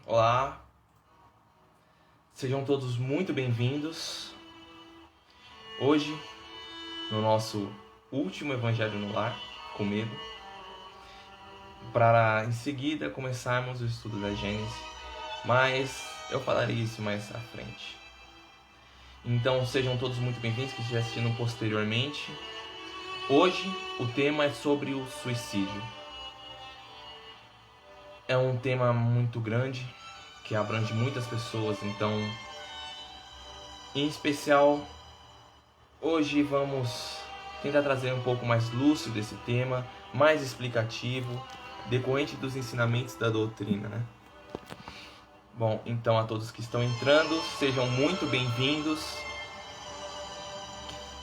Olá, sejam todos muito bem-vindos. Hoje, no nosso último Evangelho no Lar, comigo, para em seguida começarmos o estudo da Gênesis, mas eu falarei isso mais à frente. Então, sejam todos muito bem-vindos que estiver assistindo posteriormente. Hoje, o tema é sobre o suicídio. É um tema muito grande, que abrange muitas pessoas, então, em especial, hoje vamos tentar trazer um pouco mais lúcido esse tema, mais explicativo, decorrente dos ensinamentos da doutrina, né? Bom, então a todos que estão entrando, sejam muito bem-vindos.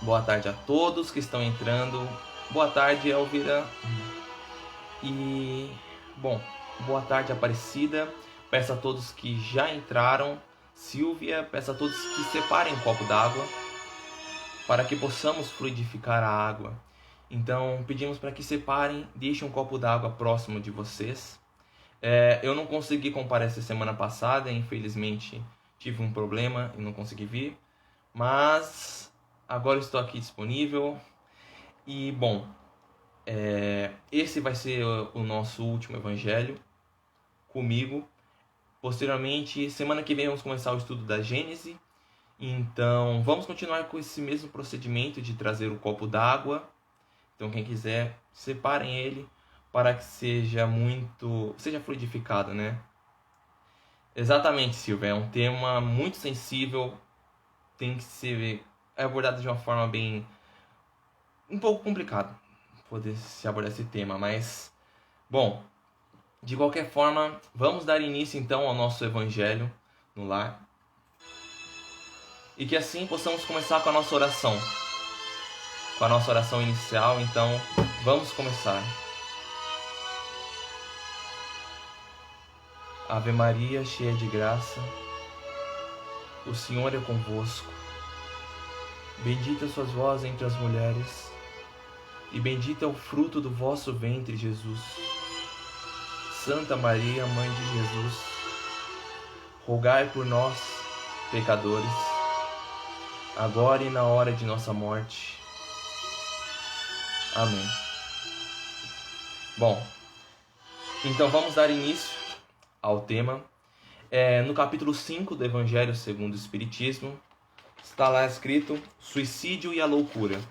Boa tarde a todos que estão entrando. Boa tarde, Elvira. E, bom, boa tarde, Aparecida. Peço a todos que já entraram. Silvia, peço a todos que separem um copo d'água para que possamos fluidificar a água. Então, pedimos para que separem, deixem um copo d'água próximo de vocês. Eu não consegui comparecer semana passada, infelizmente tive um problema e não consegui vir, mas agora estou aqui disponível. E, bom, esse vai ser o nosso último evangelho comigo. Posteriormente, semana que vem vamos começar o estudo da Gênesis. Então, vamos continuar com esse mesmo procedimento de trazer o copo d'água. Então, quem quiser, separem ele para que seja fluidificado, né? Exatamente, Silvia. É um tema muito sensível. Tem que ser abordado de uma forma bem... um pouco complicado poder se abordar esse tema, mas... Bom, de qualquer forma, vamos dar início então ao nosso Evangelho no Lar. E que assim possamos começar com a nossa oração. Com a nossa oração inicial, então vamos começar. Ave Maria, cheia de graça, o Senhor é convosco. Bendita sois vós entre as mulheres, e bendito é o fruto do vosso ventre, Jesus. Santa Maria, Mãe de Jesus, rogai por nós, pecadores, agora e na hora de nossa morte. Amém. Bom, então vamos dar início ao tema. No capítulo 5 do Evangelho segundo o Espiritismo, está lá escrito suicídio e a loucura.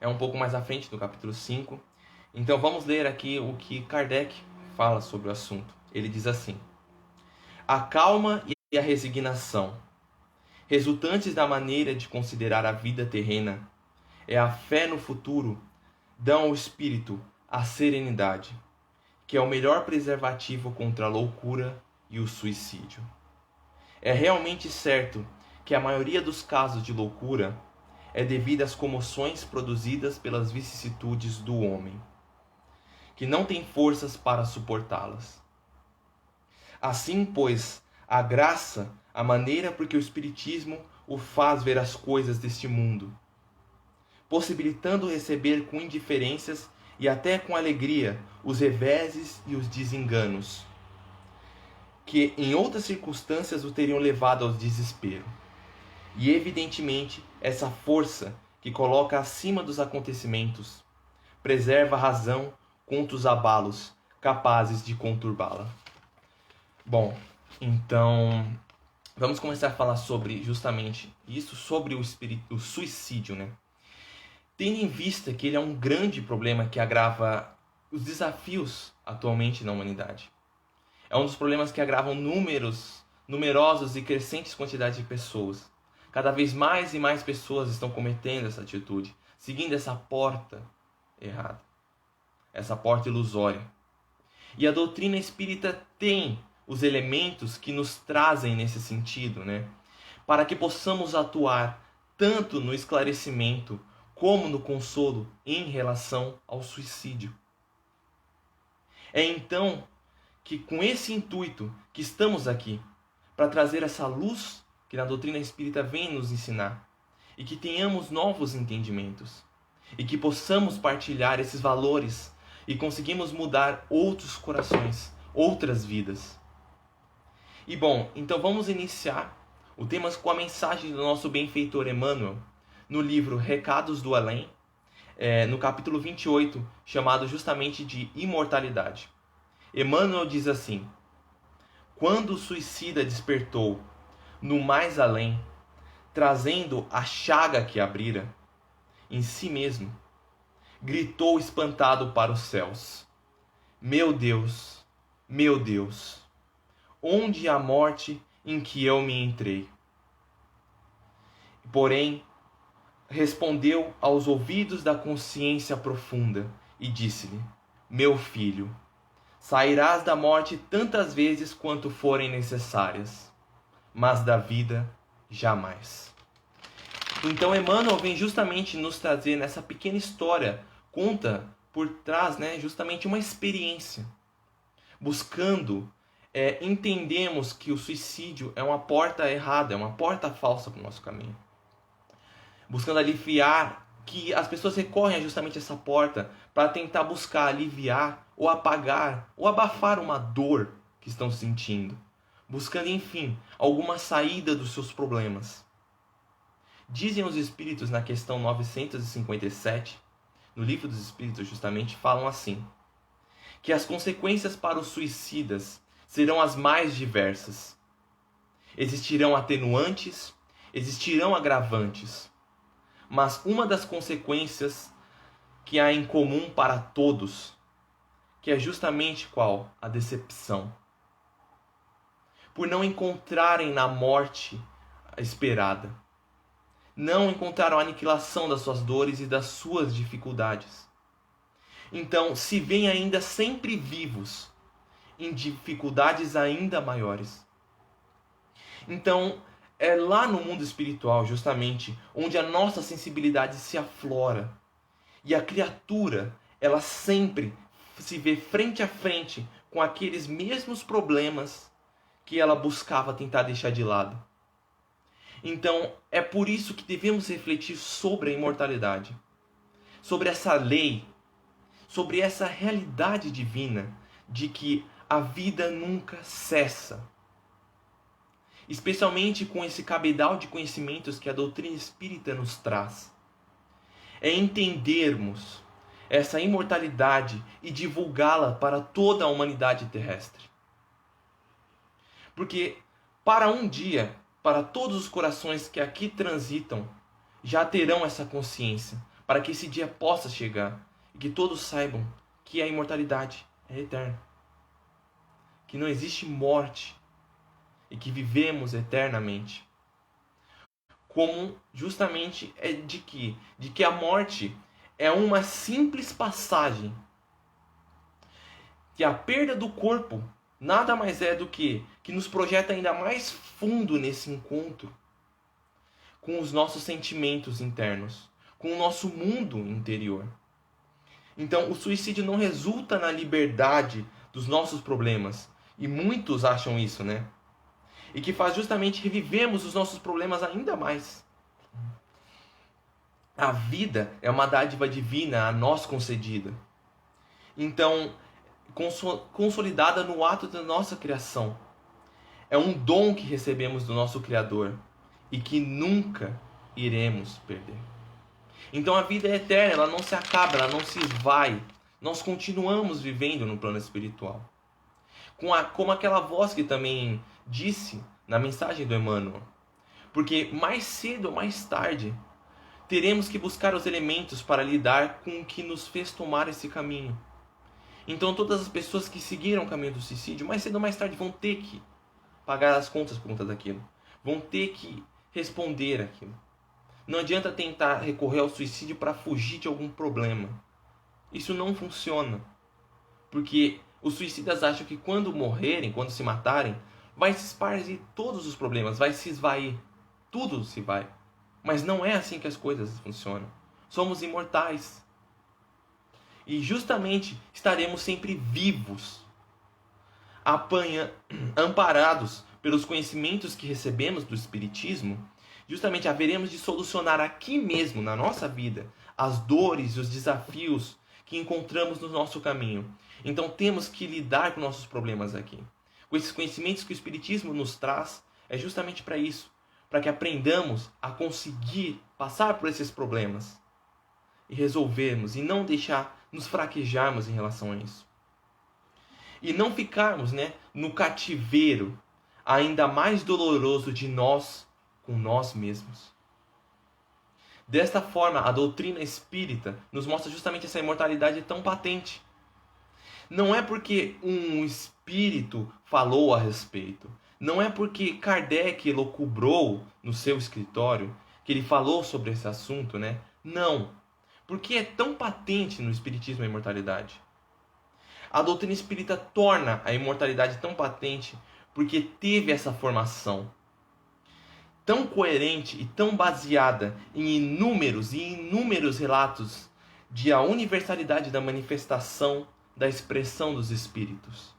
É um pouco mais à frente do capítulo 5. Então vamos ler aqui o que Kardec fala sobre o assunto. Ele diz assim: a calma e a resignação, resultantes da maneira de considerar a vida terrena, é a fé no futuro, dão ao espírito a serenidade, que é o melhor preservativo contra a loucura e o suicídio. É realmente certo que a maioria dos casos de loucura é devido às comoções produzidas pelas vicissitudes do homem, que não tem forças para suportá-las. Assim, pois, a graça, a maneira por que o Espiritismo o faz ver as coisas deste mundo, possibilitando receber com indiferenças e até com alegria os reveses e os desenganos, que em outras circunstâncias o teriam levado ao desespero. E evidentemente essa força que coloca acima dos acontecimentos preserva a razão contra os abalos capazes de conturbá-la. Bom, então vamos começar a falar sobre justamente isso, sobre o suicídio, né? Tendo em vista que ele é um grande problema que agrava os desafios atualmente na humanidade. É um dos problemas que agravam numerosos e crescentes quantidades de pessoas. Cada vez mais e mais pessoas estão cometendo essa atitude, seguindo essa porta errada, essa porta ilusória. E a doutrina espírita tem os elementos que nos trazem nesse sentido, né? Para que possamos atuar tanto no esclarecimento como no consolo em relação ao suicídio. É então que com esse intuito que estamos aqui, para trazer essa luz que na doutrina espírita vem nos ensinar, e que tenhamos novos entendimentos, e que possamos partilhar esses valores e conseguimos mudar outros corações, outras vidas. E bom, então vamos iniciar o tema com a mensagem do nosso benfeitor Emmanuel, no livro Recados do Além, no capítulo 28, chamado justamente de Imortalidade. Emmanuel diz assim: quando o suicida despertou no mais além, trazendo a chaga que abrira em si mesmo, gritou espantado para os céus: meu Deus, onde a morte em que eu me entrei? Porém, respondeu aos ouvidos da consciência profunda e disse-lhe: meu filho, sairás da morte tantas vezes quanto forem necessárias, mas da vida jamais. Então Emmanuel vem justamente nos trazer nessa pequena história, conta por trás, justamente uma experiência, buscando entendemos que o suicídio é uma porta errada, é uma porta falsa para o nosso caminho. Buscando aliviar, que as pessoas recorrem a justamente essa porta para tentar buscar aliviar ou apagar ou abafar uma dor que estão sentindo, buscando, enfim, alguma saída dos seus problemas. Dizem os Espíritos na questão 957, no Livro dos Espíritos justamente, falam assim, que as consequências para os suicidas serão as mais diversas. Existirão atenuantes, existirão agravantes, mas uma das consequências que há em comum para todos, que é justamente qual? A decepção. Por não encontrarem na morte a esperada. Não encontraram a aniquilação das suas dores e das suas dificuldades. Então, se veem ainda sempre vivos, em dificuldades ainda maiores. Então, é lá no mundo espiritual, justamente, onde a nossa sensibilidade se aflora. E a criatura, ela sempre se vê frente a frente com aqueles mesmos problemas que ela buscava tentar deixar de lado. Então, é por isso que devemos refletir sobre a imortalidade, sobre essa lei, sobre essa realidade divina de que a vida nunca cessa. Especialmente com esse cabedal de conhecimentos que a doutrina espírita nos traz. É entendermos essa imortalidade e divulgá-la para toda a humanidade terrestre. Porque para um dia, para todos os corações que aqui transitam, já terão essa consciência, para que esse dia possa chegar e que todos saibam que a imortalidade é eterna. Que não existe morte e que vivemos eternamente. Como justamente é de que a morte é uma simples passagem. Que a perda do corpo nada mais é do que nos projeta ainda mais fundo nesse encontro com os nossos sentimentos internos, com o nosso mundo interior. Então, o suicídio não resulta na liberdade dos nossos problemas. E muitos acham isso, E que faz justamente revivemos os nossos problemas ainda mais. A vida é uma dádiva divina a nós concedida. Então, consolidada no ato da nossa criação. É um dom que recebemos do nosso Criador e que nunca iremos perder. Então a vida é eterna, ela não se acaba, ela não se esvai. Nós continuamos vivendo no plano espiritual. Como aquela voz que também disse na mensagem do Emmanuel. Porque mais cedo ou mais tarde, teremos que buscar os elementos para lidar com o que nos fez tomar esse caminho. Então todas as pessoas que seguiram o caminho do suicídio, mais cedo ou mais tarde, vão ter que pagar as contas por conta daquilo. Vão ter que responder aquilo. Não adianta tentar recorrer ao suicídio para fugir de algum problema. Isso não funciona. Porque os suicidas acham que quando morrerem, quando se matarem, vai se espargir todos os problemas, vai se esvair. Tudo se vai. Mas não é assim que as coisas funcionam. Somos imortais. E justamente estaremos sempre vivos, amparados pelos conhecimentos que recebemos do Espiritismo. Justamente haveremos de solucionar aqui mesmo, na nossa vida, as dores e os desafios que encontramos no nosso caminho. Então temos que lidar com nossos problemas aqui. com esses conhecimentos que o Espiritismo nos traz, é justamente para isso, para que aprendamos a conseguir passar por esses problemas e resolvermos, e não deixar nos fraquejarmos em relação a isso. E não ficarmos, no cativeiro ainda mais doloroso de nós com nós mesmos. Desta forma, a doutrina espírita nos mostra justamente essa imortalidade tão patente. Não é porque um espírito falou a respeito, não é porque Kardec elucubrou no seu escritório que ele falou sobre esse assunto, Não, porque é tão patente no espiritismo a imortalidade. A doutrina espírita torna a imortalidade tão patente porque teve essa formação tão coerente e tão baseada em inúmeros e inúmeros relatos de a universalidade da manifestação, da expressão dos espíritos.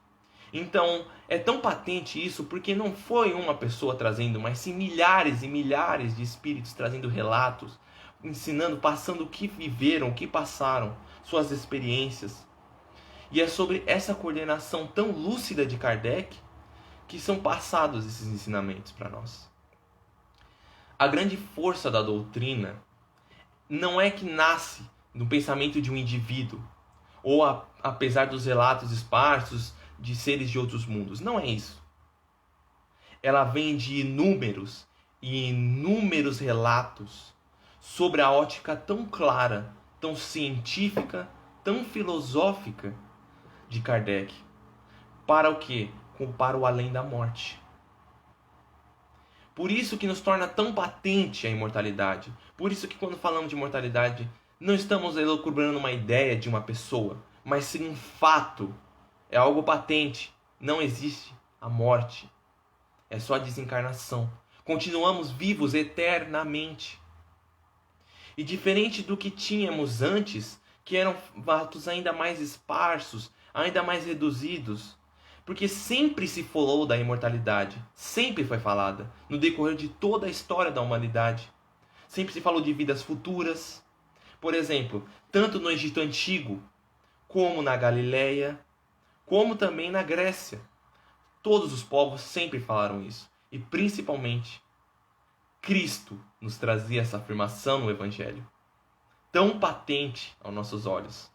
Então, é tão patente isso porque não foi uma pessoa trazendo, mas sim milhares e milhares de espíritos trazendo relatos, ensinando, passando o que viveram, o que passaram, suas experiências. E é sobre essa coordenação tão lúcida de Kardec que são passados esses ensinamentos para nós. A grande força da doutrina não é que nasce no pensamento de um indivíduo, ou apesar dos relatos esparsos de seres de outros mundos. Não é isso. Ela vem de inúmeros e inúmeros relatos sobre a ótica tão clara, tão científica, tão filosófica de Kardec. Para o quê? Para o além da morte. Por isso que nos torna tão patente a imortalidade. Por isso que quando falamos de imortalidade, não estamos elucubrando uma ideia de uma pessoa, mas sim um fato. É algo patente. Não existe a morte. É só a desencarnação. Continuamos vivos eternamente. E diferente do que tínhamos antes, que eram fatos ainda mais esparsos, ainda mais reduzidos, porque sempre se falou da imortalidade, sempre foi falada, no decorrer de toda a história da humanidade. Sempre se falou de vidas futuras. Por exemplo, tanto no Egito Antigo, como na Galileia, como também na Grécia. Todos os povos sempre falaram isso. E principalmente, Cristo nos trazia essa afirmação no Evangelho, tão patente aos nossos olhos.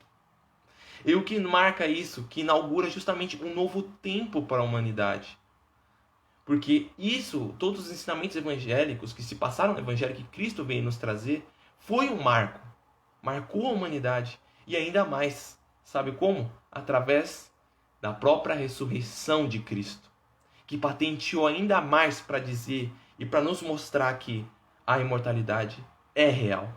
E o que marca isso, que inaugura justamente um novo tempo para a humanidade. Porque isso, todos os ensinamentos evangélicos que se passaram no Evangelho, que Cristo veio nos trazer, foi um marco. Marcou a humanidade. E ainda mais, sabe como? Através da própria ressurreição de Cristo, que patenteou ainda mais para dizer e para nos mostrar que a imortalidade é real.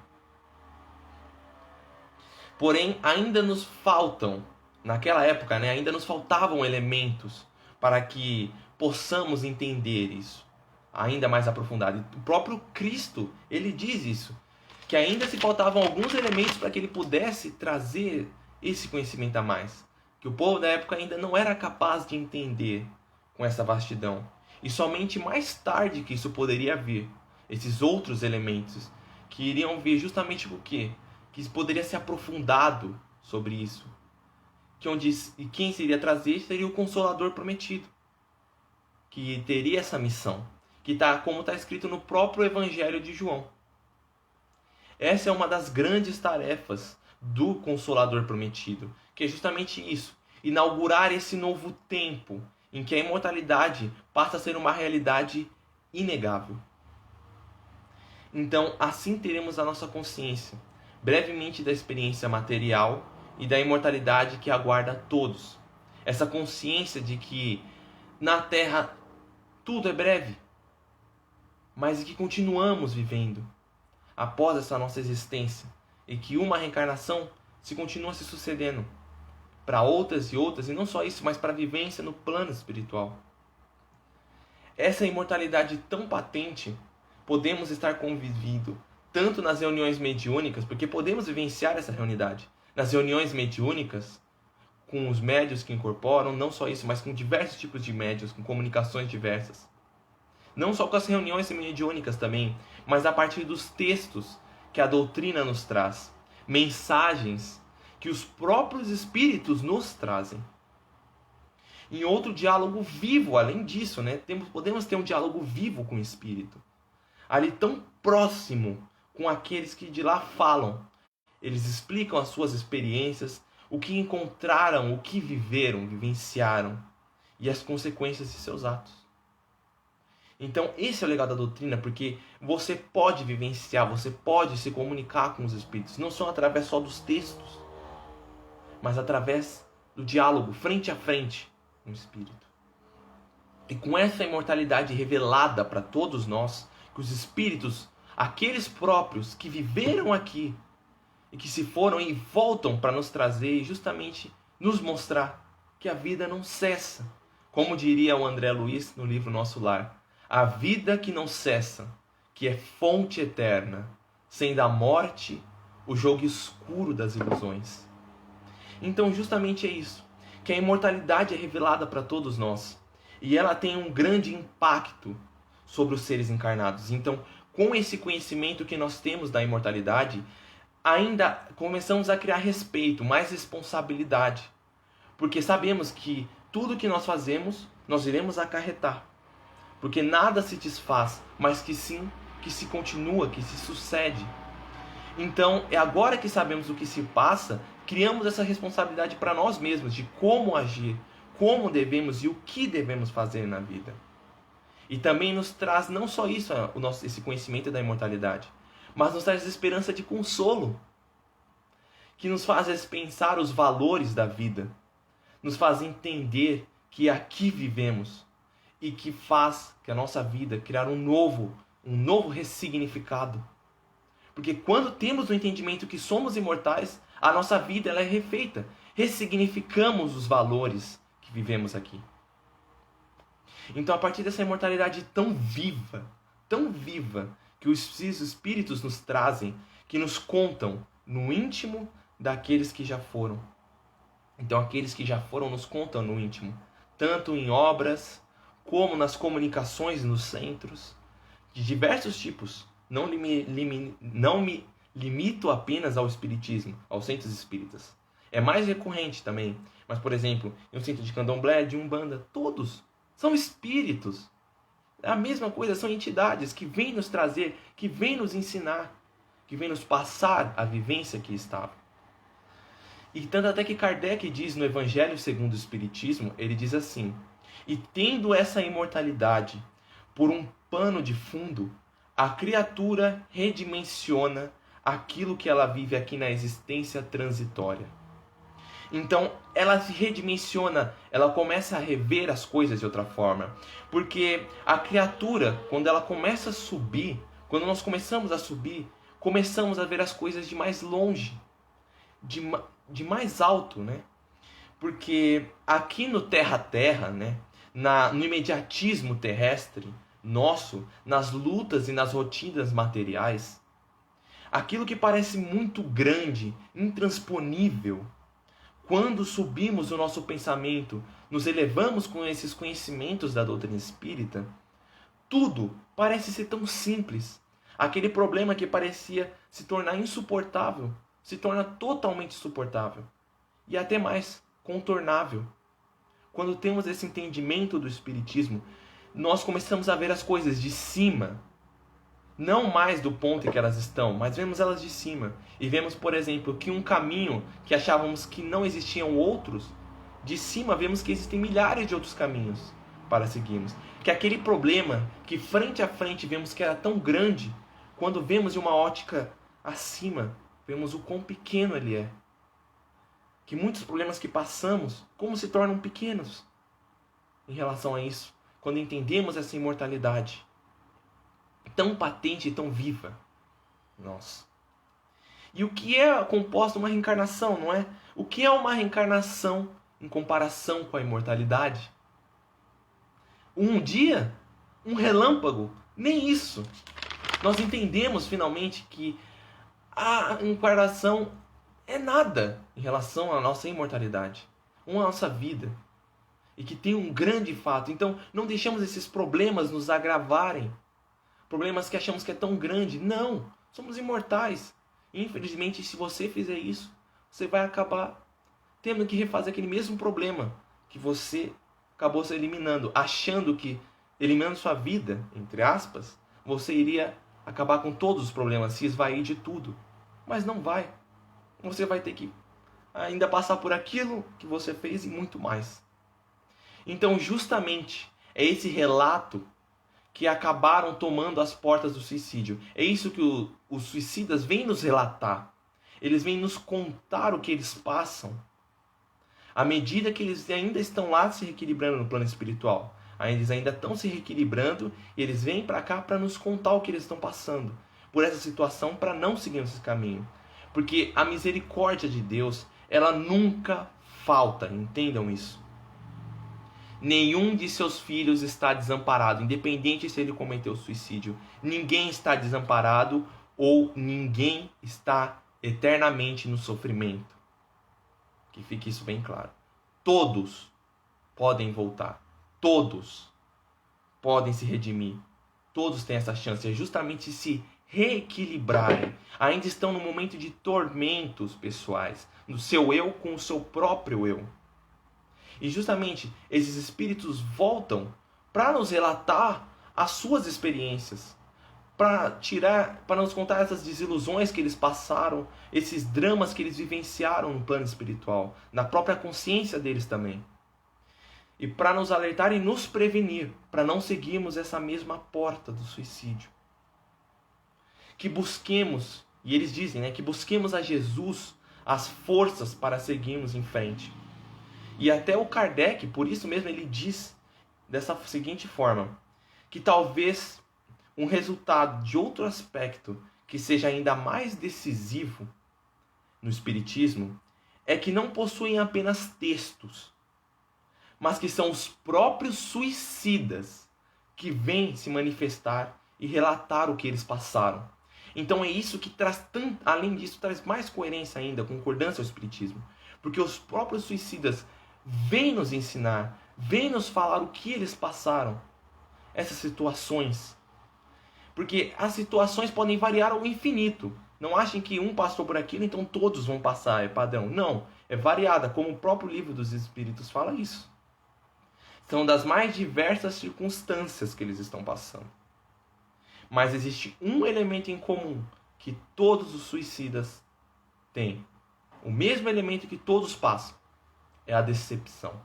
Porém, ainda nos faltam, naquela época, ainda nos faltavam elementos para que possamos entender isso ainda mais aprofundado. O próprio Cristo, ele diz isso, que ainda se faltavam alguns elementos para que ele pudesse trazer esse conhecimento a mais, que o povo da época ainda não era capaz de entender com essa vastidão. E somente mais tarde que isso poderia vir, esses outros elementos, que iriam vir justamente por quê? Que poderia ser aprofundado sobre isso. E quem seria trazer seria o Consolador prometido, que teria essa missão, como está escrito no próprio Evangelho de João. Essa é uma das grandes tarefas do Consolador prometido, que é justamente isso, inaugurar esse novo tempo em que a imortalidade passa a ser uma realidade inegável. Então, assim teremos a nossa consciência, brevemente da experiência material e da imortalidade que aguarda a todos. Essa consciência de que na Terra tudo é breve, mas que continuamos vivendo após essa nossa existência e que uma reencarnação se continua se sucedendo para outras e outras, e não só isso, mas para a vivência no plano espiritual. Essa imortalidade tão patente, podemos estar convivindo tanto nas reuniões mediúnicas, porque podemos vivenciar essa realidade nas reuniões mediúnicas, com os médiuns que incorporam, não só isso, mas com diversos tipos de médiuns, com comunicações diversas. Não só com as reuniões mediúnicas também, mas a partir dos textos que a doutrina nos traz, mensagens que os próprios espíritos nos trazem. em outro diálogo vivo, além disso, né? Podemos ter um diálogo vivo com o Espírito. Ali tão próximo com aqueles que de lá falam. Eles explicam as suas experiências, o que encontraram, o que viveram, vivenciaram e as consequências de seus atos. Então, esse é o legado da doutrina, porque você pode vivenciar, você pode se comunicar com os Espíritos, não só através só dos textos, mas através do diálogo, frente a frente com o Espírito. E com essa imortalidade revelada para todos nós, que os Espíritos, aqueles próprios que viveram aqui, e que se foram e voltam para nos trazer e justamente nos mostrar que a vida não cessa. Como diria o André Luiz no livro Nosso Lar, a vida que não cessa, que é fonte eterna, sendo a morte o jogo escuro das ilusões. Então justamente é isso, que a imortalidade é revelada para todos nós, e ela tem um grande impacto sobre os seres encarnados. Então, com esse conhecimento que nós temos da imortalidade, ainda começamos a criar respeito, mais responsabilidade, porque sabemos que tudo que nós fazemos, nós iremos acarretar. Porque nada se desfaz, mas que sim, que se continua, que se sucede. Então, é agora que sabemos o que se passa, criamos essa responsabilidade para nós mesmos, de como agir, como devemos e o que devemos fazer na vida. E também nos traz não só isso, esse conhecimento da imortalidade, mas nos traz esperança de consolo, que nos faz pensar os valores da vida, nos faz entender que aqui vivemos, e que faz que a nossa vida criar um novo ressignificado. Porque quando temos o entendimento que somos imortais, a nossa vida ela é refeita. Ressignificamos os valores que vivemos aqui. Então, a partir dessa imortalidade tão viva, que os Espíritos nos trazem, que nos contam no íntimo daqueles que já foram. Então, aqueles que já foram nos contam no íntimo, tanto em obras, como nas comunicações nos centros, de diversos tipos. Não me limito apenas ao espiritismo, aos centros espíritas. É mais recorrente também. Mas, por exemplo, em um centro de candomblé, de umbanda, todos são espíritos. É a mesma coisa, são entidades que vêm nos trazer, que vêm nos ensinar, que vêm nos passar a vivência que estava. E tanto até que Kardec diz no Evangelho segundo o Espiritismo, ele diz assim: e tendo essa imortalidade por um pano de fundo, a criatura redimensiona aquilo que ela vive aqui na existência transitória. Então, ela se redimensiona, ela começa a rever as coisas de outra forma. Porque a criatura, quando ela começa a subir, quando nós começamos a subir, começamos a ver as coisas de mais longe, de mais alto, né? Porque aqui no terra-terra, né? No imediatismo terrestre nosso, nas lutas e nas rotinas materiais, aquilo que parece muito grande, intransponível, quando subimos o nosso pensamento, nos elevamos com esses conhecimentos da doutrina espírita, tudo parece ser tão simples. Aquele problema que parecia se tornar insuportável, se torna totalmente suportável. E até mais, contornável. Quando temos esse entendimento do Espiritismo, nós começamos a ver as coisas de cima. Não mais do ponto em que elas estão, mas vemos elas de cima. E vemos, por exemplo, que um caminho que achávamos que não existiam outros, de cima vemos que existem milhares de outros caminhos para seguirmos. Que aquele problema que frente a frente vemos que era tão grande, quando vemos de uma ótica acima, vemos o quão pequeno ele é. Que muitos problemas que passamos, como se tornam pequenos em relação a isso, quando entendemos essa imortalidade tão patente e tão viva. Nossa. E o que é composto uma reencarnação, não é? O que é uma reencarnação em comparação com a imortalidade? Um dia? Um relâmpago? Nem isso. Nós entendemos finalmente que a encarnação é nada em relação à nossa imortalidade, à nossa vida. E que tem um grande fato. Então, não deixamos esses problemas nos agravarem. Problemas que achamos que é tão grande. Não, somos imortais. Infelizmente, se você fizer isso, você vai acabar tendo que refazer aquele mesmo problema que você acabou se eliminando, achando que, eliminando sua vida, entre aspas, você iria acabar com todos os problemas, se esvair de tudo. Mas não vai. Você vai ter que ainda passar por aquilo que você fez e muito mais. Então, justamente, é esse relato que acabaram tomando as portas do suicídio. É isso que os suicidas vêm nos relatar. Eles vêm nos contar o que eles passam. À medida que eles ainda estão lá se reequilibrando no plano espiritual. Eles ainda estão se reequilibrando e eles vêm para cá para nos contar o que eles estão passando. Por essa situação, para não seguir esse caminho. Porque a misericórdia de Deus, ela nunca falta. Entendam isso. Nenhum de seus filhos está desamparado, independente se ele cometeu suicídio. Ninguém está desamparado ou ninguém está eternamente no sofrimento. Que fique isso bem claro. Todos podem voltar. Todos podem se redimir. Todos têm essa chance. É justamente se reequilibrarem. Ainda estão no momento de tormentos pessoais. No seu eu com o seu próprio eu. E justamente esses espíritos voltam para nos relatar as suas experiências, para nos contar essas desilusões que eles passaram, esses dramas que eles vivenciaram no plano espiritual, na própria consciência deles também. E para nos alertar e nos prevenir, para não seguirmos essa mesma porta do suicídio. Que busquemos, e eles dizem, que busquemos a Jesus as forças para seguirmos em frente. E até o Kardec, por isso mesmo, ele diz dessa seguinte forma, que talvez um resultado de outro aspecto que seja ainda mais decisivo no Espiritismo é que não possuem apenas textos, mas que são os próprios suicidas que vêm se manifestar e relatar o que eles passaram. Então é isso que traz, além disso, traz mais coerência ainda, concordância ao Espiritismo. Porque os próprios suicidas vem nos ensinar, vem nos falar o que eles passaram, essas situações. Porque as situações podem variar ao infinito. Não achem que um passou por aquilo, então todos vão passar, é padrão. Não, é variada, como o próprio livro dos Espíritos fala isso. São das mais diversas circunstâncias que eles estão passando. Mas existe um elemento em comum que todos os suicidas têm. O mesmo elemento que todos passam. É a decepção.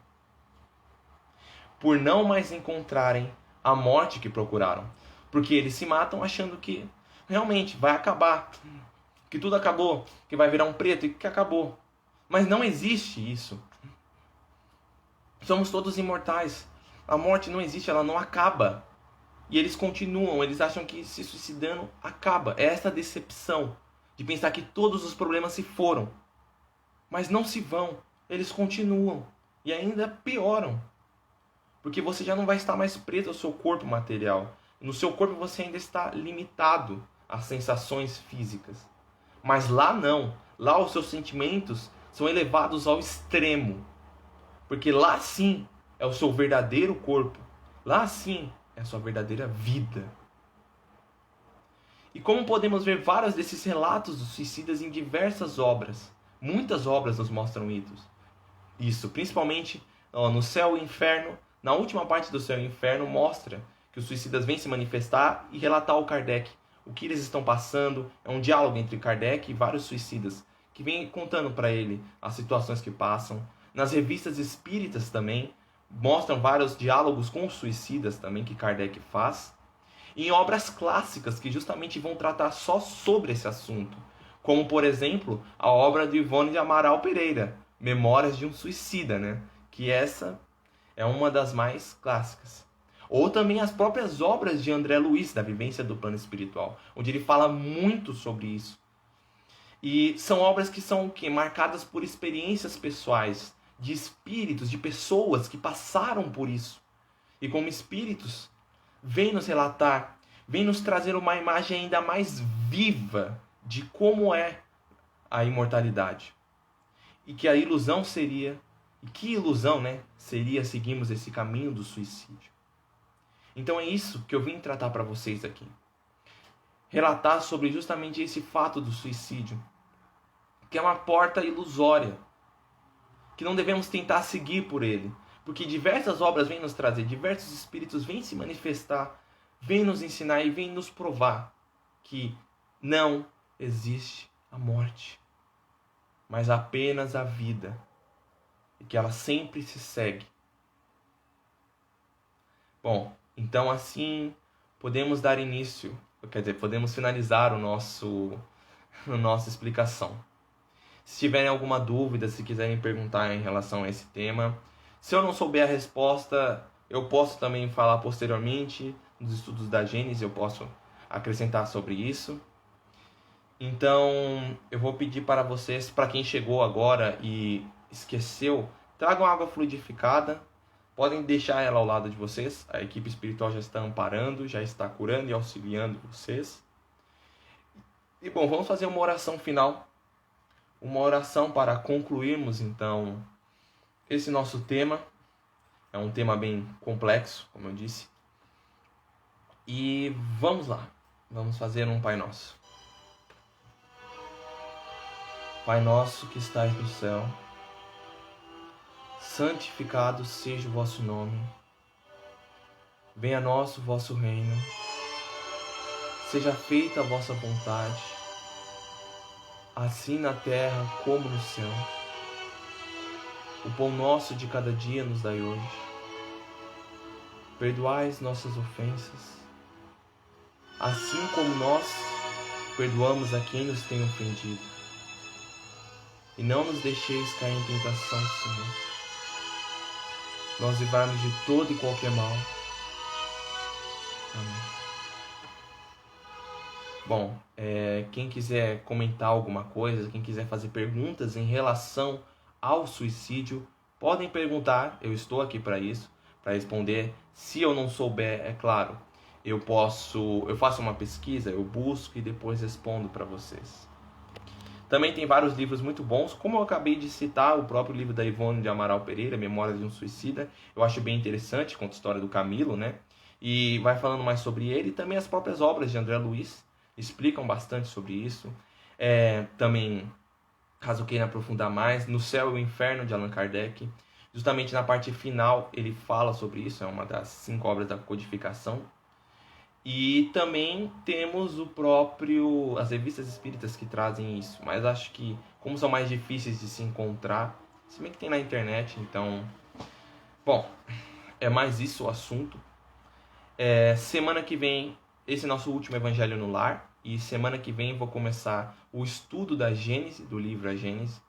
Por não mais encontrarem a morte que procuraram. Porque eles se matam achando que realmente vai acabar. Que tudo acabou. Que vai virar um preto e que acabou. Mas não existe isso. Somos todos imortais. A morte não existe, ela não acaba. E eles continuam, eles acham que se suicidando acaba. É essa decepção de pensar que todos os problemas se foram. Mas não se vão. Eles continuam e ainda pioram. Porque você já não vai estar mais preso ao seu corpo material. No seu corpo você ainda está limitado às sensações físicas. Mas lá não. Lá os seus sentimentos são elevados ao extremo. Porque lá sim é o seu verdadeiro corpo. Lá sim é a sua verdadeira vida. E como podemos ver vários desses relatos dos suicidas em diversas obras. Muitas obras nos mostram isso, principalmente no Céu e Inferno. Na última parte do Céu e Inferno mostra que os suicidas vêm se manifestar e relatar ao Kardec o que eles estão passando. É um diálogo entre Kardec e vários suicidas que vêm contando para ele as situações que passam. Nas revistas espíritas também mostram vários diálogos com os suicidas também que Kardec faz. E em obras clássicas que justamente vão tratar só sobre esse assunto. Como, por exemplo, a obra de Ivone de Amaral Pereira, Memórias de um Suicida, que essa é uma das mais clássicas. Ou também as próprias obras de André Luiz, da Vivência do Plano Espiritual, onde ele fala muito sobre isso. E são obras que são marcadas por experiências pessoais, de espíritos, de pessoas que passaram por isso. E como espíritos, vem nos relatar, vem nos trazer uma imagem ainda mais viva de como é a imortalidade. E que a ilusão seria, e que ilusão, seria seguirmos esse caminho do suicídio. Então é isso que eu vim tratar para vocês aqui. Relatar sobre justamente esse fato do suicídio, que é uma porta ilusória, que não devemos tentar seguir por ele, Porque diversas obras vêm nos trazer, diversos espíritos vêm se manifestar, vêm nos ensinar e vêm nos provar que não existe a morte, mas apenas a vida, e que ela sempre se segue. Bom, então assim podemos dar início, quer dizer, podemos finalizar a nossa explicação. Se tiverem alguma dúvida, se quiserem perguntar em relação a esse tema, se eu não souber a resposta, eu posso também falar posteriormente nos estudos da Gênese, eu posso acrescentar sobre isso. Então, eu vou pedir para vocês, para quem chegou agora e esqueceu, tragam água fluidificada. Podem deixar ela ao lado de vocês. A equipe espiritual já está amparando, já está curando e auxiliando vocês. E bom, vamos fazer uma oração final. Uma oração para concluirmos, então, esse nosso tema. É um tema bem complexo, como eu disse. E vamos lá. Vamos fazer um Pai Nosso. Pai nosso que estais no céu, santificado seja o vosso nome. Venha a nós o vosso reino. Seja feita a vossa vontade, assim na terra como no céu. O pão nosso de cada dia nos dai hoje. Perdoai as nossas ofensas, assim como nós perdoamos a quem nos tem ofendido. E não nos deixeis cair em tentação, Senhor. Nós livrai-nos de todo e qualquer mal. Amém. Bom, quem quiser comentar alguma coisa, quem quiser fazer perguntas em relação ao suicídio, podem perguntar. Eu estou aqui para isso, para responder. Se eu não souber, é claro, eu faço uma pesquisa, eu busco e depois respondo para vocês. Também tem vários livros muito bons, como eu acabei de citar, o próprio livro da Ivone de Amaral Pereira, Memórias de um Suicida. Eu acho bem interessante, conta a história do Camilo, né? E vai falando mais sobre ele. E também as próprias obras de André Luiz explicam bastante sobre isso. Também, caso queira aprofundar mais, No Céu e o Inferno, de Allan Kardec. Justamente na parte final ele fala sobre isso, é uma das 5 obras da codificação. E também temos as revistas espíritas que trazem isso. Mas acho que, como são mais difíceis de se encontrar, se bem que tem na internet, então... Bom, é mais isso o assunto. Semana que vem, esse é nosso último Evangelho no Lar. E semana que vem vou começar o estudo da Gênese, do livro A Gênese.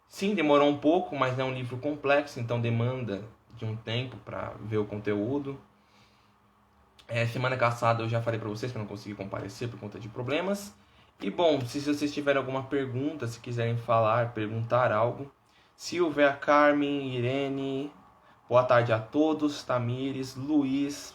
Sim, demorou um pouco, mas é um livro complexo, então demanda de um tempo para ver o conteúdo. Semana passada eu já falei para vocês que eu não consegui comparecer por conta de problemas. E bom, se vocês tiverem alguma pergunta, se quiserem falar, perguntar algo. Silvia, Carmen, Irene, boa tarde a todos. Tamires, Luiz,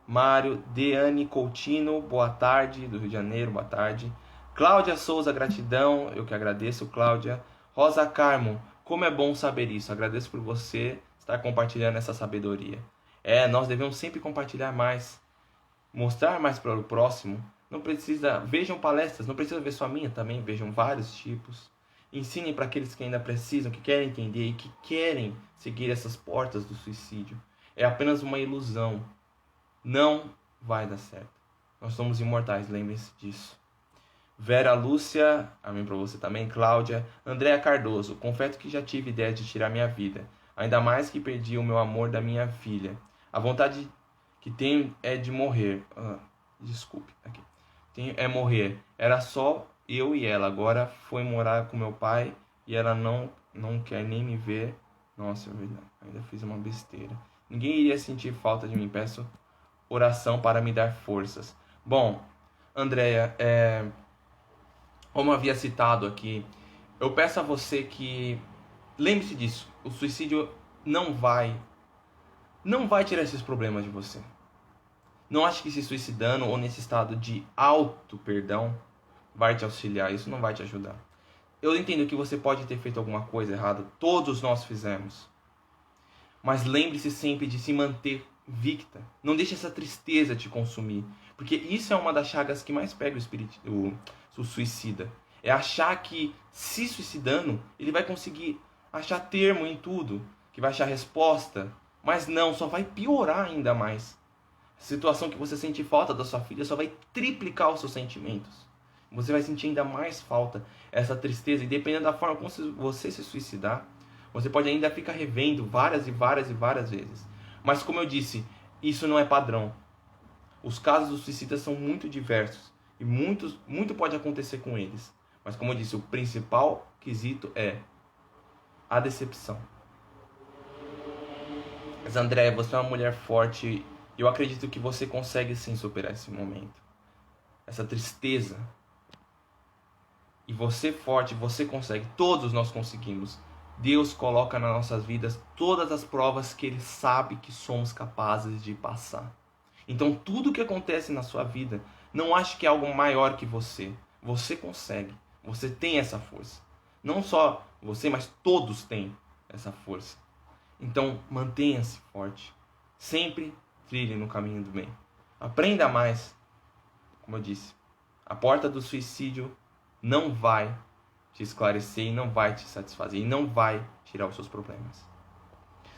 Mário, Deane Coutinho, boa tarde, do Rio de Janeiro, boa tarde. Cláudia Souza, gratidão, eu que agradeço, Cláudia. Rosa Carmo, como é bom saber isso, agradeço por você estar compartilhando essa sabedoria. Nós devemos sempre compartilhar mais. Mostrar mais para o próximo. Não precisa, vejam palestras, não precisa ver só a minha também, vejam vários tipos. Ensinem para aqueles que ainda precisam, que querem entender e que querem seguir essas portas do suicídio. É apenas uma ilusão. Não vai dar certo. Nós somos imortais, lembrem-se disso. Vera Lúcia, amém para você também. Cláudia, Andréa Cardoso, confesso que já tive ideia de tirar minha vida, ainda mais que perdi o meu amor da minha filha. A vontade que tenho é de morrer. Desculpe, aqui. É morrer. Era só eu e ela. Agora foi morar com meu pai e ela não quer nem me ver. Nossa, ainda fiz uma besteira. Ninguém iria sentir falta de mim. Peço oração para me dar forças. Bom, Andréia, como eu havia citado aqui, eu peço a você que lembre-se disso. O suicídio não vai tirar esses problemas de você. Não ache que se suicidando ou nesse estado de auto-perdão vai te auxiliar. Isso não vai te ajudar. Eu entendo que você pode ter feito alguma coisa errada. Todos nós fizemos. Mas lembre-se sempre de se manter victa. Não deixe essa tristeza te consumir. Porque isso é uma das chagas que mais pega o suicida. É achar que, se suicidando, ele vai conseguir achar termo em tudo. que vai achar resposta, mas não, só vai piorar ainda mais. A situação que você sente falta da sua filha só vai triplicar os seus sentimentos. Você vai sentir ainda mais falta, essa tristeza, e dependendo da forma como você se suicidar, você pode ainda ficar revendo várias e várias e várias vezes. Mas como eu disse, isso não é padrão. Os casos dos suicidas são muito diversos e muito pode acontecer com eles. Mas como eu disse, o principal quesito é a decepção. Mas Andréia, você é uma mulher forte e eu acredito que você consegue sim superar esse momento. Essa tristeza. E você forte, você consegue. Todos nós conseguimos. Deus coloca nas nossas vidas todas as provas que Ele sabe que somos capazes de passar. Então tudo que acontece na sua vida, não ache que é algo maior que você. Você consegue. Você tem essa força. Não só você, mas todos têm essa força. Então mantenha-se forte. Sempre trilhe no caminho do bem. Aprenda mais. Como eu disse, a porta do suicídio não vai te esclarecer e não vai te satisfazer e não vai tirar os seus problemas.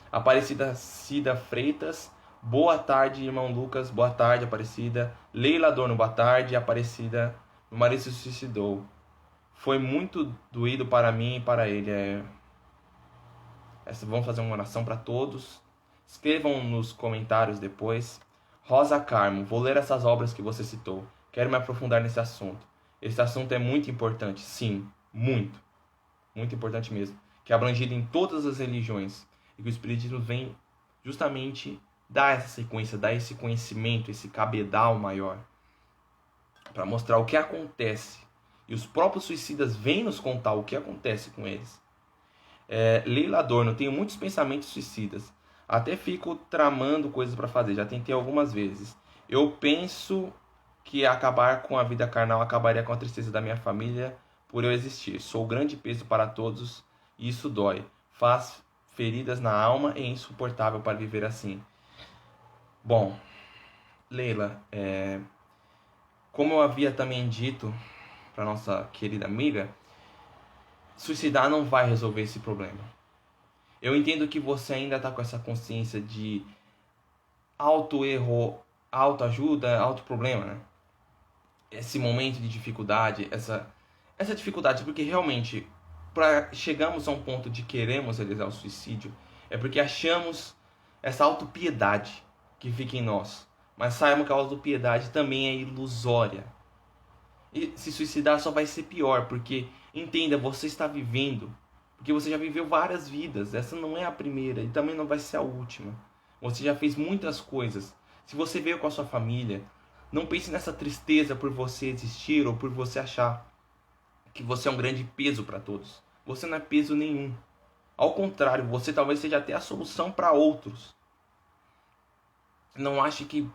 Aparecida Cida Freitas, boa tarde, irmão Lucas, boa tarde, Aparecida. Leila Adorno, boa tarde, Aparecida. Meu marido se suicidou. Foi muito doído para mim e para ele. Vamos fazer uma oração para todos. Escrevam nos comentários depois. Rosa Carmo, vou ler essas obras que você citou. Quero me aprofundar nesse assunto. Esse assunto é muito importante, sim, muito. Muito importante mesmo. Que é abrangido em todas as religiões. E que o Espiritismo vem justamente dar essa sequência, dar esse conhecimento, esse cabedal maior. Para mostrar o que acontece. E os próprios suicidas vêm nos contar o que acontece com eles. Leila Adorno, tenho muitos pensamentos suicidas. Até fico tramando coisas para fazer. Já tentei algumas vezes. Eu penso que acabar com a vida carnal acabaria com a tristeza da minha família por eu existir. Sou grande peso para todos e isso dói. Faz feridas na alma e é insuportável para viver assim. Bom, Leila, como eu havia também dito para nossa querida amiga, suicidar não vai resolver esse problema. Eu entendo que você ainda está com essa consciência de auto-erro, autoajuda, auto-problema, né? Esse momento de dificuldade, essa dificuldade, porque realmente, para chegarmos a um ponto de queremos realizar o suicídio, é porque achamos essa autopiedade que fica em nós. Mas saibam que a autopiedade também é ilusória. E se suicidar só vai ser pior, porque, entenda, você está vivendo, porque você já viveu várias vidas, essa não é a primeira e também não vai ser a última. Você já fez muitas coisas. Se você veio com a sua família, não pense nessa tristeza por você existir ou por você achar que você é um grande peso para todos. Você não é peso nenhum. Ao contrário, você talvez seja até a solução para outros. Não ache que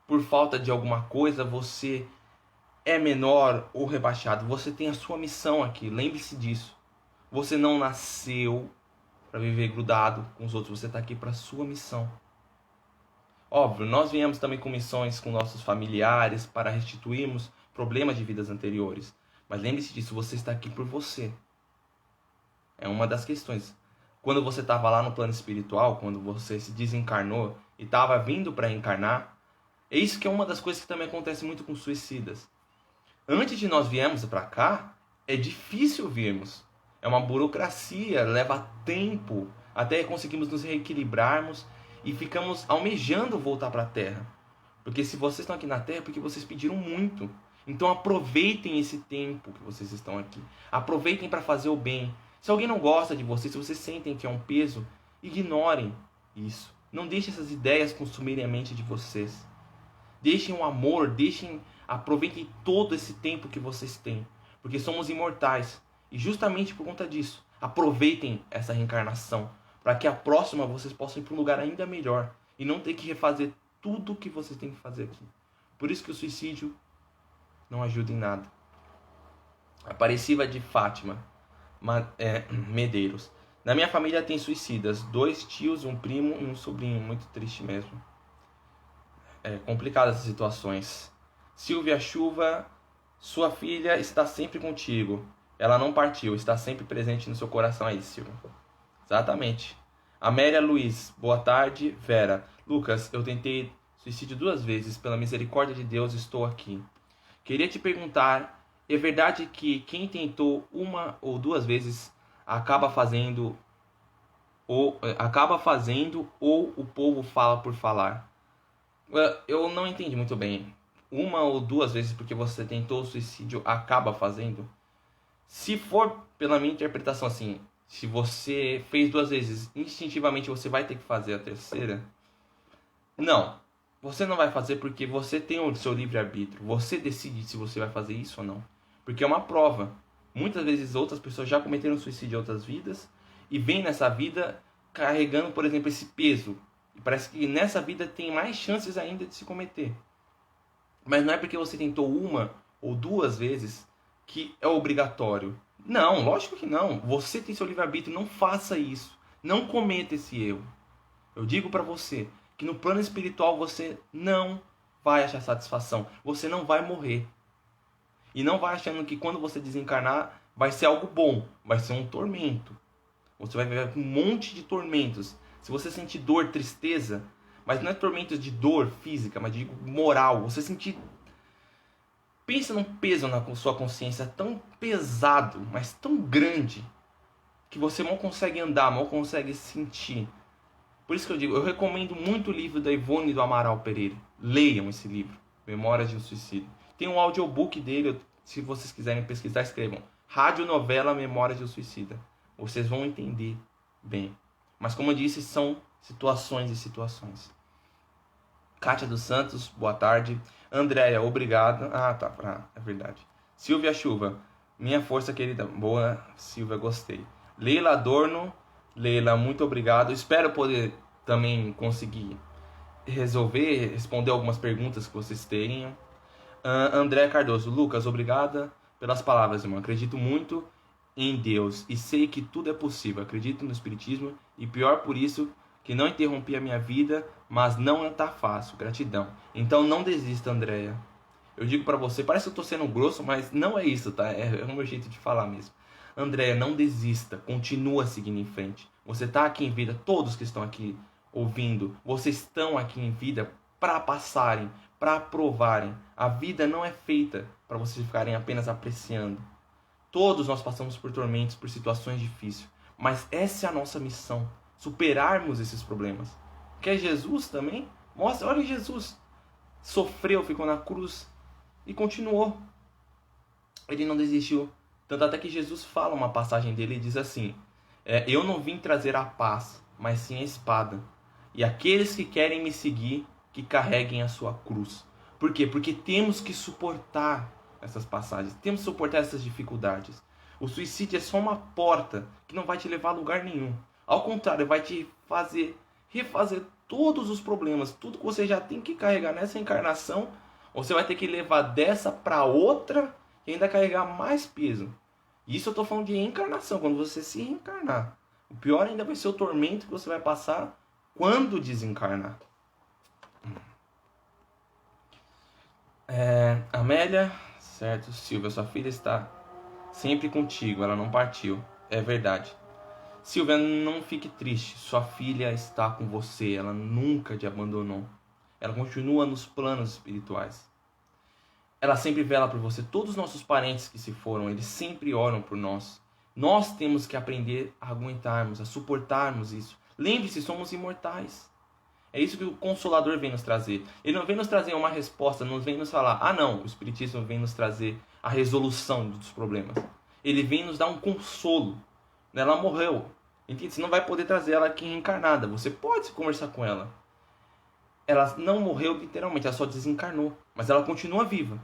por falta de alguma coisa você é menor ou rebaixado. Você tem a sua missão aqui, lembre-se disso. Você não nasceu para viver grudado com os outros, você está aqui para a sua missão. Óbvio, nós viemos também com missões com nossos familiares para restituirmos problemas de vidas anteriores. Mas lembre-se disso, você está aqui por você. É uma das questões. Quando você estava lá no plano espiritual, quando você se desencarnou e estava vindo para reencarnar, é isso que é uma das coisas que também acontece muito com suicidas. Antes de nós viemos para cá, é difícil virmos. É uma burocracia, leva tempo até conseguirmos nos reequilibrarmos e ficamos almejando voltar para a Terra. Porque se vocês estão aqui na Terra é porque vocês pediram muito. Então aproveitem esse tempo que vocês estão aqui. Aproveitem para fazer o bem. Se alguém não gosta de vocês, se vocês sentem que é um peso, ignorem isso. Não deixem essas ideias consumirem a mente de vocês. Deixem o amor, aproveitem todo esse tempo que vocês têm. Porque somos imortais. E justamente por conta disso, aproveitem essa reencarnação. Para que a próxima vocês possam ir para um lugar ainda melhor. E não ter que refazer tudo o que vocês têm que fazer aqui. Por isso que o suicídio não ajuda em nada. Aparecida de Fátima Medeiros. Na minha família tem suicidas. 2 tios, um primo e um sobrinho. Muito triste mesmo. É complicado essas situações. Silvia Chuva. Sua filha está sempre contigo. Ela não partiu. Está sempre presente no seu coração. Aí, Silvia. Exatamente. Amélia Luiz, boa tarde. Vera, Lucas, eu tentei suicídio 2 vezes, pela misericórdia de Deus estou aqui. Queria te perguntar, é verdade que quem tentou 1 ou 2 vezes acaba fazendo ou o povo fala por falar? Eu não entendi muito bem. 1 ou 2 vezes porque você tentou o suicídio acaba fazendo? Se for pela minha interpretação assim, se você fez 2 vezes, instintivamente você vai ter que fazer a terceira? Não. Você não vai fazer porque você tem o seu livre-arbítrio. Você decide se você vai fazer isso ou não. Porque é uma prova. Muitas vezes outras pessoas já cometeram suicídio em outras vidas e vêm nessa vida carregando, por exemplo, esse peso. E parece que nessa vida tem mais chances ainda de se cometer. Mas não é porque você tentou 1 ou 2 vezes que é obrigatório. Não, lógico que não. Você tem seu livre-arbítrio, não faça isso. Não cometa esse erro. Eu digo para você que no plano espiritual você não vai achar satisfação. Você não vai morrer. E não vai achando que quando você desencarnar vai ser algo bom. Vai ser um tormento. Você vai viver um monte de tormentos. Se você sentir dor, tristeza, mas não é tormentos de dor física, mas de moral. Você sentir... Pensa num peso na sua consciência tão pesado, mas tão grande, que você mal consegue andar, mal consegue sentir. Por isso que eu digo, eu recomendo muito o livro da Ivone do Amaral Pereira. Leiam esse livro, Memórias de um Suicídio. Tem um audiobook dele, se vocês quiserem pesquisar, escrevam. Radionovela Memórias de um Suicida. Vocês vão entender bem. Mas como eu disse, são situações e situações. Kátia dos Santos, boa tarde. Andréia, obrigado. É verdade. Silvia Chuva, minha força querida. Boa, Silvia, gostei. Leila Adorno, Leila, muito obrigado. Espero poder também conseguir responder algumas perguntas que vocês tenham. André Cardoso, Lucas, obrigada pelas palavras, irmão. Acredito muito em Deus e sei que tudo é possível. Acredito no Espiritismo e pior por isso que não interrompi a minha vida, mas não tá fácil. Gratidão. Então não desista, Andréia. Eu digo pra você, parece que eu tô sendo grosso, mas não é isso, tá? É o meu jeito de falar mesmo. Andréia, não desista. Continua seguindo em frente. Você tá aqui em vida, todos que estão aqui ouvindo, vocês estão aqui em vida para passarem, para provarem. A vida não é feita para vocês ficarem apenas apreciando. Todos nós passamos por tormentos, por situações difíceis. Mas essa é a nossa missão. Superarmos esses problemas. Quer Jesus também? Mostra, olha Jesus. Sofreu, ficou na cruz e continuou. Ele não desistiu. Tanto até que Jesus fala uma passagem dele e diz assim: eu não vim trazer a paz, mas sim a espada. E aqueles que querem me seguir, que carreguem a sua cruz. Por quê? Porque temos que suportar essas passagens. Temos que suportar essas dificuldades. O suicídio é só uma porta que não vai te levar a lugar nenhum. Ao contrário, vai te fazer refazer todos os problemas. Tudo que você já tem que carregar nessa encarnação, você vai ter que levar dessa para outra e ainda carregar mais peso. Isso eu estou falando de reencarnação, quando você se reencarnar. O pior ainda vai ser o tormento que você vai passar quando desencarnar. Amélia, certo, Silvia, sua filha está sempre contigo, ela não partiu. É verdade. Silvia, não fique triste, sua filha está com você, ela nunca te abandonou. Ela continua nos planos espirituais. Ela sempre vela por você. Todos os nossos parentes que se foram, eles sempre oram por nós. Nós temos que aprender a aguentarmos, a suportarmos isso. Lembre-se, somos imortais. É isso que o Consolador vem nos trazer. Ele não vem nos trazer uma resposta, não vem nos falar, não, o Espiritismo vem nos trazer a resolução dos problemas. Ele vem nos dar um consolo. Ela morreu. Entende? Você não vai poder trazer ela aqui reencarnada. Você pode conversar com ela. Ela não morreu literalmente, ela só desencarnou. Mas ela continua viva.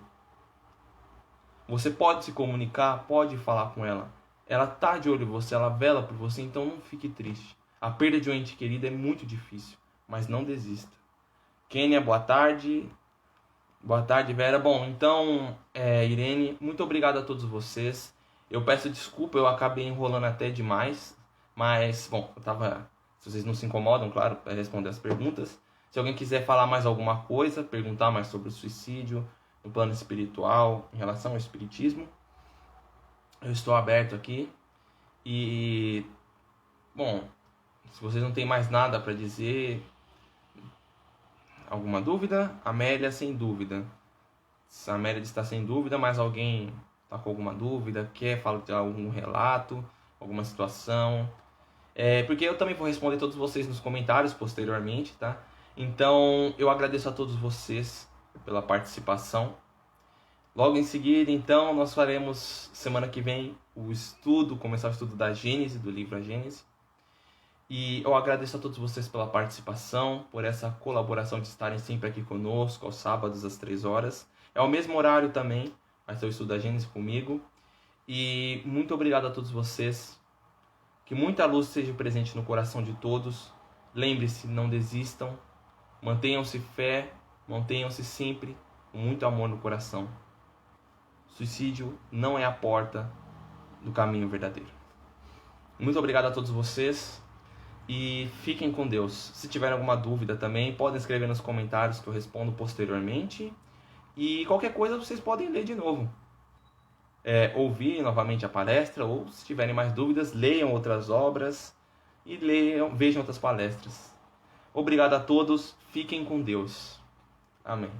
Você pode se comunicar, pode falar com ela. Ela está de olho em você, ela vela por você, então não fique triste. A perda de um ente querido é muito difícil, mas não desista. Kênia, boa tarde. Boa tarde, Vera. Bom, então, Irene, muito obrigado a todos vocês. Eu peço desculpa, eu acabei enrolando até demais. Mas, bom, se vocês não se incomodam, claro, para responder as perguntas. Se alguém quiser falar mais alguma coisa, perguntar mais sobre o suicídio, no plano espiritual, em relação ao espiritismo, eu estou aberto aqui. E, bom, Se vocês não têm mais nada para dizer, alguma dúvida? Amélia, sem dúvida. A Amélia está sem dúvida, mas alguém está com alguma dúvida, quer falar de algum relato, alguma situação? Porque eu também vou responder todos vocês nos comentários posteriormente, tá? Então, eu agradeço a todos vocês pela participação. Logo em seguida, então, nós faremos, semana que vem, começar o estudo da Gênese, do livro A Gênese. E eu agradeço a todos vocês pela participação, por essa colaboração de estarem sempre aqui conosco, aos sábados, às 3 horas. É o mesmo horário também, vai ser o estudo da Gênese comigo. E muito obrigado a todos vocês. Que muita luz seja presente no coração de todos. Lembre-se, não desistam. Mantenham-se fé, mantenham-se sempre com muito amor no coração. Suicídio não é a porta do caminho verdadeiro. Muito obrigado a todos vocês e fiquem com Deus. Se tiverem alguma dúvida também, podem escrever nos comentários que eu respondo posteriormente. E qualquer coisa vocês podem ler de novo. Ouvir novamente a palestra, ou se tiverem mais dúvidas, leiam outras obras e vejam outras palestras. Obrigado a todos, fiquem com Deus. Amém.